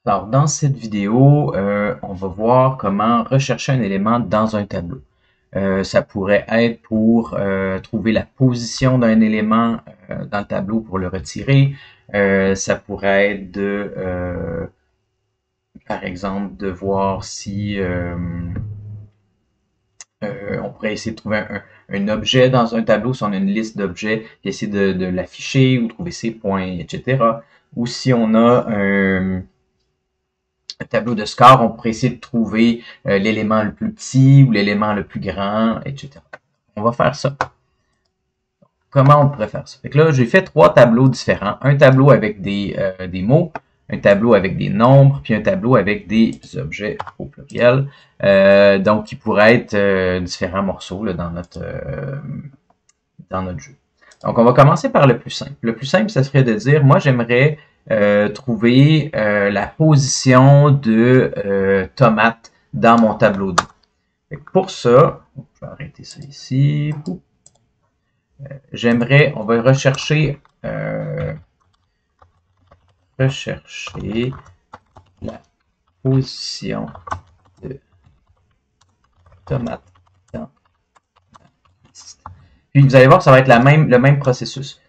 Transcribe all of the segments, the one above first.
Alors, dans cette vidéo, on va voir comment rechercher un élément dans un tableau. Ça pourrait être pour trouver la position d'un élément dans le tableau pour le retirer. Ça pourrait être par exemple, de voir si on pourrait essayer de trouver un objet dans un tableau, si on a une liste d'objets, puis essayer de l'afficher ou trouver ses points, etc. Ou si on a un tableau de score, on pourrait essayer de trouver l'élément le plus petit ou l'élément le plus grand, etc. On va faire ça. Comment on pourrait faire ça? Fait que là, j'ai fait 3 tableaux différents. Un tableau avec des mots, un tableau avec des nombres, puis un tableau avec des objets au pluriel. Donc, qui pourraient être différents morceaux là, dans notre jeu. Donc, on va commencer par le plus simple. Le plus simple, ça serait de dire, moi, j'aimerais trouver la position de tomate dans mon tableau de. Pour ça, je vais arrêter ça ici. J'aimerais, on va rechercher la position de tomate dans la liste. Puis vous allez voir, ça va être le même processus.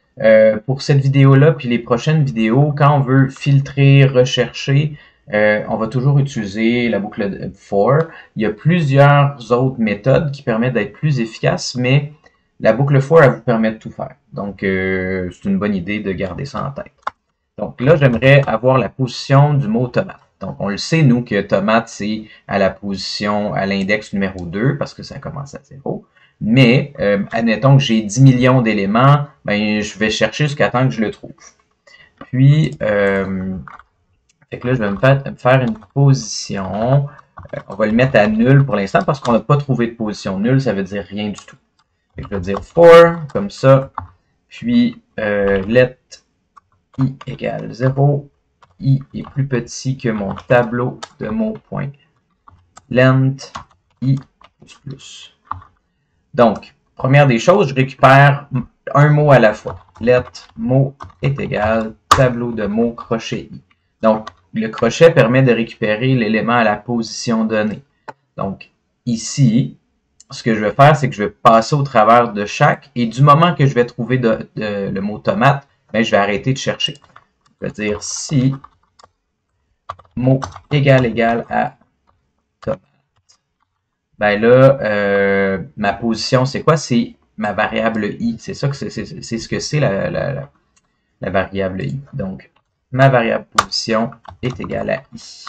Pour cette vidéo-là, puis les prochaines vidéos, quand on veut filtrer, rechercher, on va toujours utiliser la boucle for. Il y a plusieurs autres méthodes qui permettent d'être plus efficaces, mais la boucle for, elle vous permet de tout faire. Donc, c'est une bonne idée de garder ça en tête. Donc là, j'aimerais avoir la position du mot tomate. Donc, on le sait, nous, que tomate, c'est à la position, à l'index numéro 2, parce que ça commence à 0. Mais, admettons que j'ai 10 millions d'éléments, ben, je vais chercher jusqu'à temps que je le trouve. Puis, fait que là, je vais me faire une position. On va le mettre à nul pour l'instant, parce qu'on n'a pas trouvé de position nulle, ça veut dire rien du tout. Fait que je vais dire for, comme ça. Puis, let i égale 0. I est plus petit que mon tableau de mots point length i plus. Donc, première des choses, je récupère un mot à la fois. Let mot est égal tableau de mots crochet i. Donc, le crochet permet de récupérer l'élément à la position donnée. Donc, ici, ce que je vais faire, c'est que je vais passer au travers de chaque, et du moment que je vais trouver le mot tomate, ben, je vais arrêter de chercher. Je vais dire si mot égal à tomate. Ben là, ma position, c'est quoi? C'est ma variable i. C'est ça que c'est ce que c'est la variable i. Donc, ma variable position est égale à i.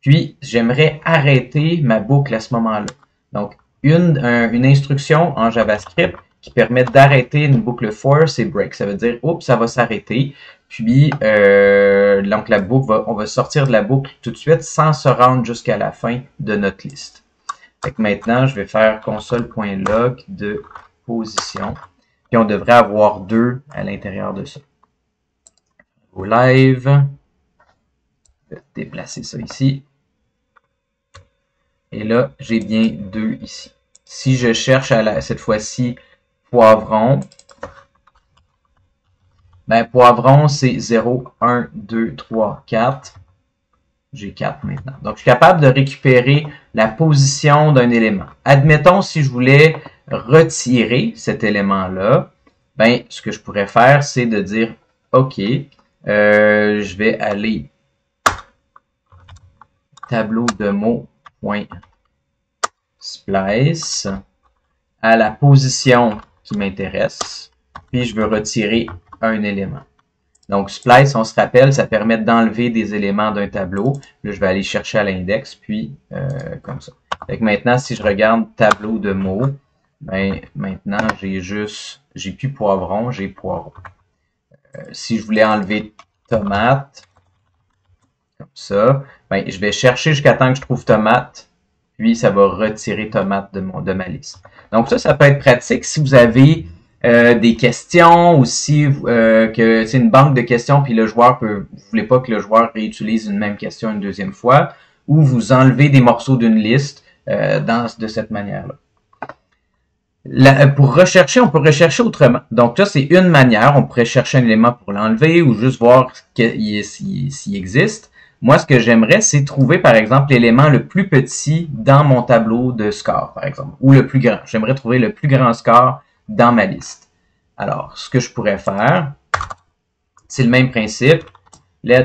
Puis, j'aimerais arrêter ma boucle à ce moment-là. Donc, une instruction en JavaScript qui permet d'arrêter une boucle for, c'est break. Ça veut dire, oups, ça va s'arrêter. Puis, donc la boucle, on va sortir de la boucle tout de suite sans se rendre jusqu'à la fin de notre liste. Fait que maintenant, je vais faire console.log de position. Puis, on devrait avoir 2 à l'intérieur de ça. Au live, je vais déplacer ça ici. Et là, j'ai bien 2 ici. Si je cherche cette fois-ci poivron, ben poivron, c'est 0, 1, 2, 3, 4. J'ai 4 maintenant. Donc, je suis capable de récupérer la position d'un élément. Admettons, si je voulais retirer cet élément-là, ben, ce que je pourrais faire, c'est de dire, OK, je vais aller tableau de mots, point splice à la position qui m'intéresse, puis je veux retirer un élément. Donc, splice, on se rappelle, ça permet d'enlever des éléments d'un tableau. Là, je vais aller chercher à l'index, puis comme ça. Fait que maintenant, si je regarde tableau de mots, ben, maintenant, j'ai plus poivron, j'ai poireau. Si je voulais enlever tomate, comme ça, ben, je vais chercher jusqu'à temps que je trouve tomate, puis ça va retirer tomate de ma liste. Donc ça peut être pratique si vous avez des questions ou si que c'est une banque de questions puis le joueur vous voulez pas que le joueur réutilise une même question une deuxième fois, ou vous enlevez des morceaux d'une liste de cette manière-là. Pour rechercher, on peut rechercher autrement. Donc là, c'est une manière. On pourrait chercher un élément pour l'enlever ou juste voir s'il existe. Moi, ce que j'aimerais, c'est trouver, par exemple, l'élément le plus petit dans mon tableau de score, par exemple, ou le plus grand. J'aimerais trouver le plus grand score dans ma liste. Alors, ce que je pourrais faire, c'est le même principe. Let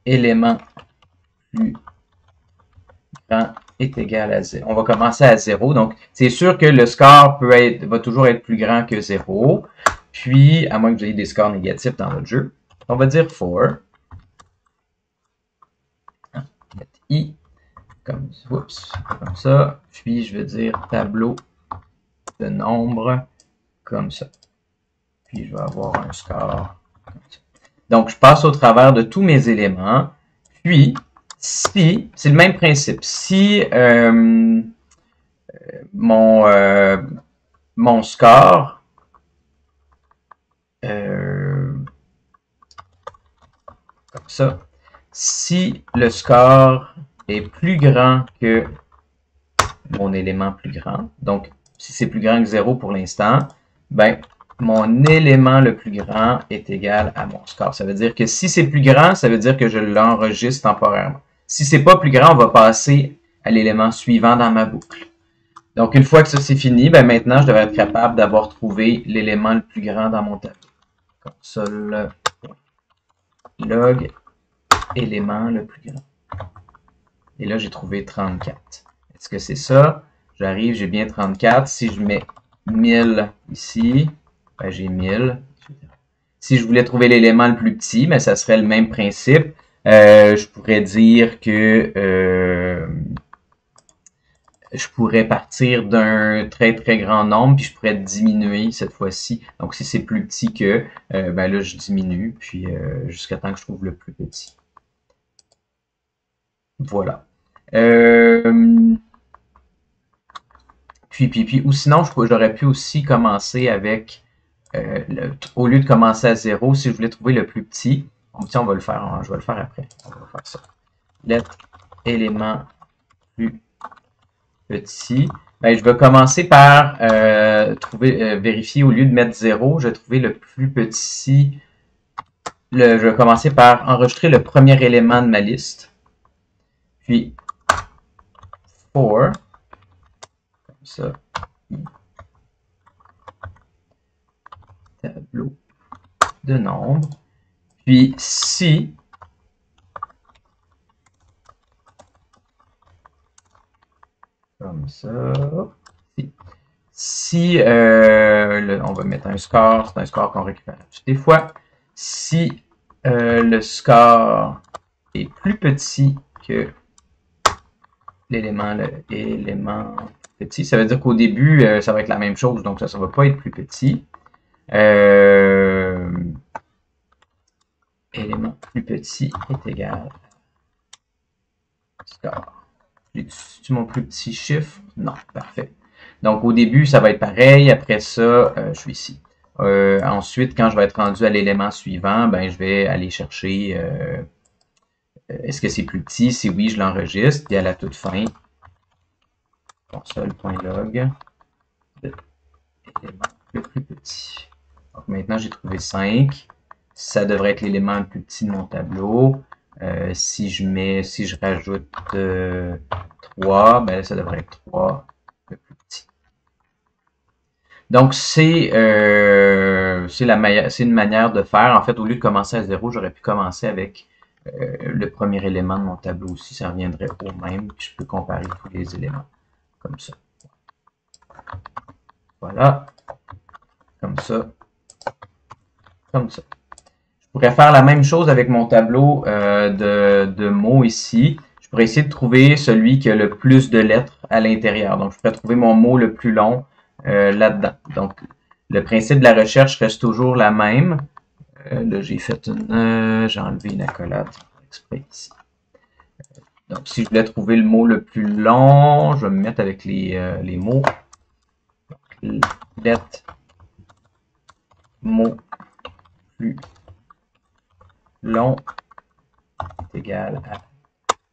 élément plus grand est égal à 0. On va commencer à 0. Donc, c'est sûr que le score va toujours être plus grand que 0. Puis, à moins que vous ayez des scores négatifs dans votre jeu, on va dire for i comme ça. Puis, je vais dire tableau de nombre comme ça. Puis, je vais avoir un score comme ça. Donc, je passe au travers de tous mes éléments. Puis, si, c'est le même principe, si mon score comme ça, si le score est plus grand que mon élément plus grand, donc si c'est plus grand que 0 pour l'instant, ben mon élément le plus grand est égal à mon score. Ça veut dire que si c'est plus grand, ça veut dire que je l'enregistre temporairement. Si c'est pas plus grand, on va passer à l'élément suivant dans ma boucle. Donc, une fois que ça c'est fini, ben maintenant, je devrais être capable d'avoir trouvé l'élément le plus grand dans mon tableau. Console log élément le plus grand. Et là, j'ai trouvé 34. Est-ce que c'est ça? J'arrive, j'ai bien 34. Si je mets 1000 ici, ben j'ai 1000. Si je voulais trouver l'élément le plus petit, ben ça serait le même principe. Je pourrais dire que je pourrais partir d'un très très grand nombre, puis je pourrais diminuer cette fois-ci. Donc si c'est plus petit que, ben là je diminue, puis jusqu'à temps que je trouve le plus petit. Voilà. Puis, ou sinon, j'aurais pu aussi commencer avec, au lieu de commencer à 0, si je voulais trouver le plus petit, on va le faire, hein, je vais le faire après. On va faire ça. Let élément plus petit. Ben, je vais commencer par vérifier, au lieu de mettre 0, je vais trouver le plus petit. Je vais commencer par enregistrer le premier élément de ma liste. Puis, for, comme ça, tableau de nombre. Puis, si, comme ça, si on va mettre un score, c'est un score qu'on récupère des fois. Si le score est plus petit que l'élément petit, ça veut dire qu'au début, ça va être la même chose, donc ça ne va pas être plus petit. Élément plus petit est égal à score. J'ai-tu mon plus petit chiffre? Non, parfait. Donc, au début, ça va être pareil. Après ça, je suis ici. Ensuite, quand je vais être rendu à l'élément suivant, ben, je vais aller chercher est-ce que c'est plus petit? Si oui, je l'enregistre. Puis à la toute fin, console.log, l'élément le plus petit. Donc maintenant, j'ai trouvé 5. Ça devrait être l'élément le plus petit de mon tableau. Si je rajoute 3, ben ça devrait être 3 le plus petit. Donc c'est une manière de faire. En fait, au lieu de commencer à 0, j'aurais pu commencer avec le premier élément de mon tableau aussi. Ça reviendrait au même. Puis je peux comparer tous les éléments comme ça. Voilà. Comme ça. Comme ça. Je pourrais faire la même chose avec mon tableau de mots ici. Je pourrais essayer de trouver celui qui a le plus de lettres à l'intérieur. Donc, je pourrais trouver mon mot le plus long là-dedans. Donc, le principe de la recherche reste toujours la même. Là, j'ai enlevé une accolade exprès ici. Donc, si je voulais trouver le mot le plus long, je vais me mettre avec les mots. Lettres, mot plus long est égal à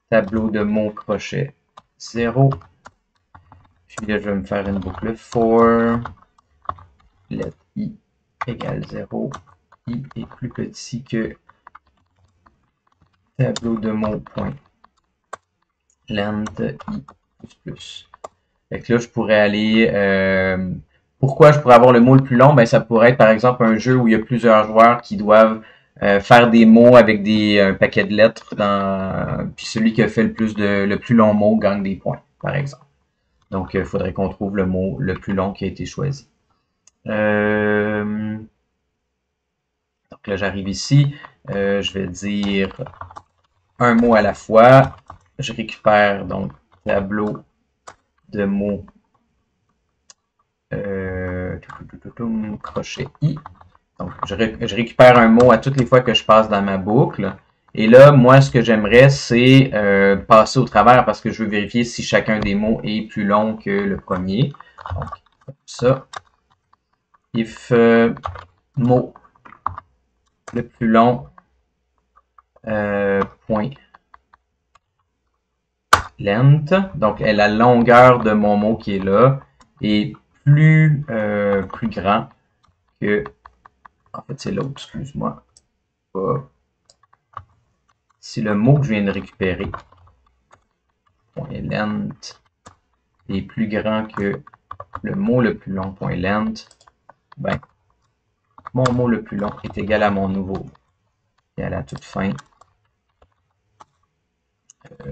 tableau de mots crochet 0. Puis Puis là, je vais me faire une boucle for let i égale 0. I est plus petit que tableau de mots point length i plus. Fait que là, je pourrais aller... pourquoi je pourrais avoir le mot le plus long? Ben, ça pourrait être, par exemple, un jeu où il y a plusieurs joueurs qui doivent faire des mots avec un paquet de lettres. Puis celui qui a fait le plus long mot gagne des points, par exemple. Donc, il faudrait qu'on trouve le mot le plus long qui a été choisi. Donc là, j'arrive ici. Je vais dire un mot à la fois. Je récupère donc tableau de mots crochet i. Donc, je récupère un mot à toutes les fois que je passe dans ma boucle. Et là, moi, ce que j'aimerais, c'est passer au travers parce que je veux vérifier si chacun des mots est plus long que le premier. Donc, comme ça. If mot le plus long point length. Donc, la longueur de mon mot qui est là est plus grand que... En fait, c'est l'autre, excuse-moi. Si le mot que je viens de récupérer, point length, est plus grand que le mot le plus long, point length, ben, mon mot le plus long est égal à mon nouveau mot. Et à la toute fin,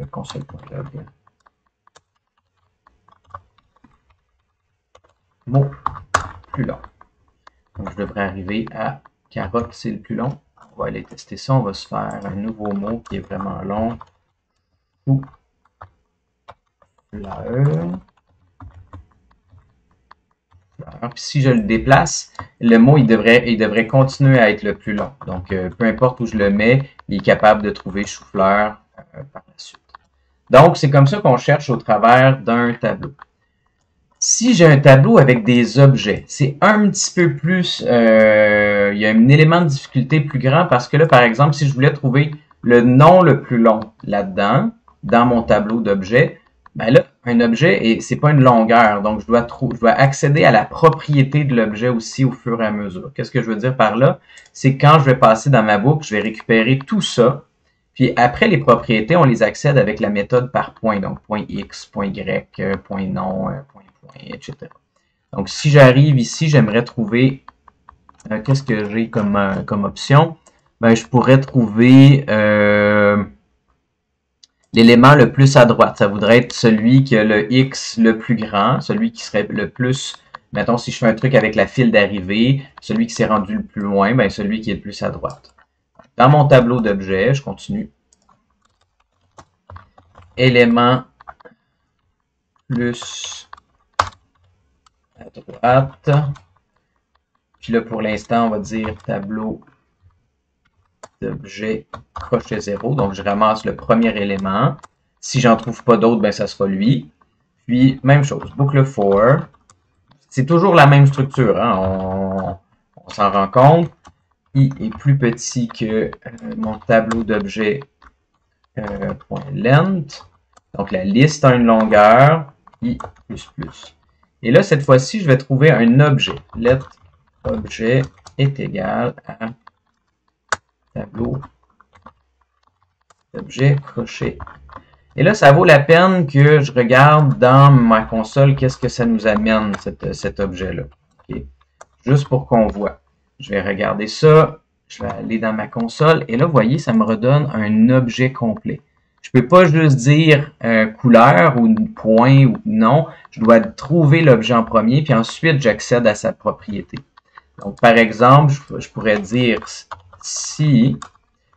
console.log. Mot plus long. Donc, je devrais arriver à carotte, c'est le plus long. On va aller tester ça. On va se faire un nouveau mot qui est vraiment long. Ou fleur. Puis si je le déplace, le mot il devrait continuer à être le plus long. Donc, peu importe où je le mets, il est capable de trouver chou-fleur par la suite. Donc, c'est comme ça qu'on cherche au travers d'un tableau. Si j'ai un tableau avec des objets, c'est un petit peu plus... il y a un élément de difficulté plus grand parce que là, par exemple, si je voulais trouver le nom le plus long là-dedans, dans mon tableau d'objets, ben là, un objet, c'est pas une longueur, donc je dois accéder à la propriété de l'objet aussi au fur et à mesure. Qu'est-ce que je veux dire par là? C'est quand je vais passer dans ma boucle, je vais récupérer tout ça, puis après les propriétés, on les accède avec la méthode par point, donc point X, point Y, point nom, point, etc. Donc si j'arrive ici, j'aimerais trouver, qu'est-ce que j'ai comme option? Ben, je pourrais trouver l'élément le plus à droite. Ça voudrait être celui qui a le X le plus grand, celui qui serait le plus, mettons si je fais un truc avec la file d'arrivée, celui qui s'est rendu le plus loin, ben celui qui est le plus à droite. Dans mon tableau d'objets, je continue. Élément plus à droite. Puis là, pour l'instant, on va dire tableau d'objet crochet 0. Donc, je ramasse le premier élément. Si j'en trouve pas d'autres, ben ça sera lui. Puis, même chose, boucle for. C'est toujours la même structure, hein? On s'en rend compte. I est plus petit que mon tableau d'objet point length. Donc, la liste a une longueur. I plus plus. Et là, cette fois-ci, je vais trouver un objet. Let objet est égal à tableau d'objet crochet. Et là, ça vaut la peine que je regarde dans ma console qu'est-ce que ça nous amène, cet objet-là. Okay. Juste pour qu'on voit. Je vais regarder ça. Je vais aller dans ma console. Et là, vous voyez, ça me redonne un objet complet. Je ne peux pas juste dire couleur ou point ou non. Je dois trouver l'objet en premier, puis ensuite, j'accède à sa propriété. Donc, par exemple, je pourrais dire si,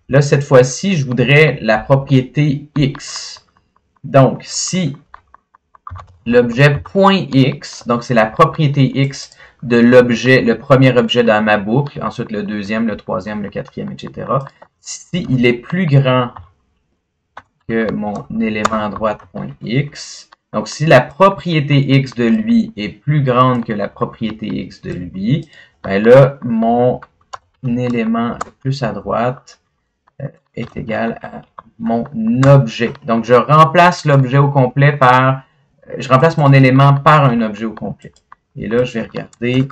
là, cette fois-ci, je voudrais la propriété X. Donc, si l'objet .x, donc c'est la propriété X de l'objet, le premier objet dans ma boucle, ensuite le deuxième, le troisième, le quatrième, etc. Si il est plus grand que mon élément à droite .x, donc si la propriété X de lui est plus grande que la propriété X de lui, ben là, mon élément plus à droite est égal à mon objet. Donc, je remplace l'objet au complet par je remplace mon élément par un objet au complet. Et là, je vais regarder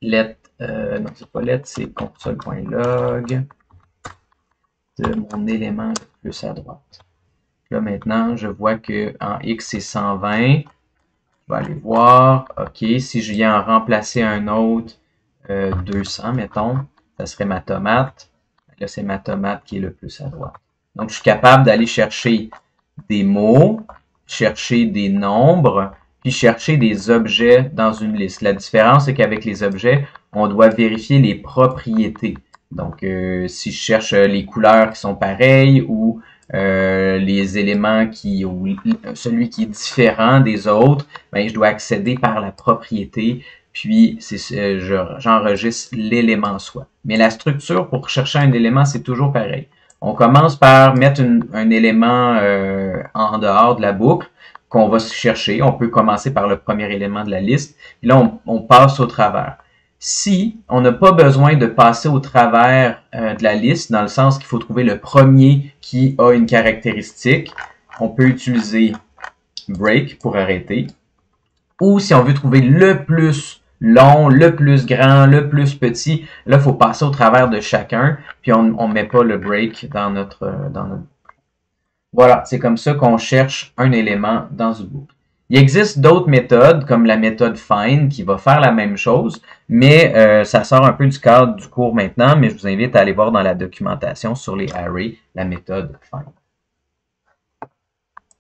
let, non, c'est pas let, c'est console.log de mon élément le plus à droite. Là, maintenant, je vois que en X, c'est 120. Je vais aller voir. OK, si je viens en remplacer un autre, 200, mettons, ça serait ma tomate. Là, c'est ma tomate qui est le plus à droite. Donc, je suis capable d'aller chercher des mots, chercher des nombres, puis chercher des objets dans une liste. La différence, c'est qu'avec les objets, on doit vérifier les propriétés. Donc, si je cherche les couleurs qui sont pareilles ou les éléments ou celui qui est différent des autres, ben, je dois accéder par la propriété, puis j'enregistre l'élément soi. Mais la structure pour chercher un élément, c'est toujours pareil. On commence par mettre un élément en dehors de la boucle qu'on va chercher. On peut commencer par le premier élément de la liste. Puis là, on passe au travers. Si on n'a pas besoin de passer au travers de la liste, dans le sens qu'il faut trouver le premier qui a une caractéristique, on peut utiliser break pour arrêter. Ou si on veut trouver le plus long, le plus grand, le plus petit, là, il faut passer au travers de chacun, puis on ne met pas le break dans notre. Voilà, c'est comme ça qu'on cherche un élément dans une boucle. Il existe d'autres méthodes, comme la méthode find, qui va faire la même chose, mais ça sort un peu du cadre du cours maintenant, mais je vous invite à aller voir dans la documentation sur les arrays la méthode find.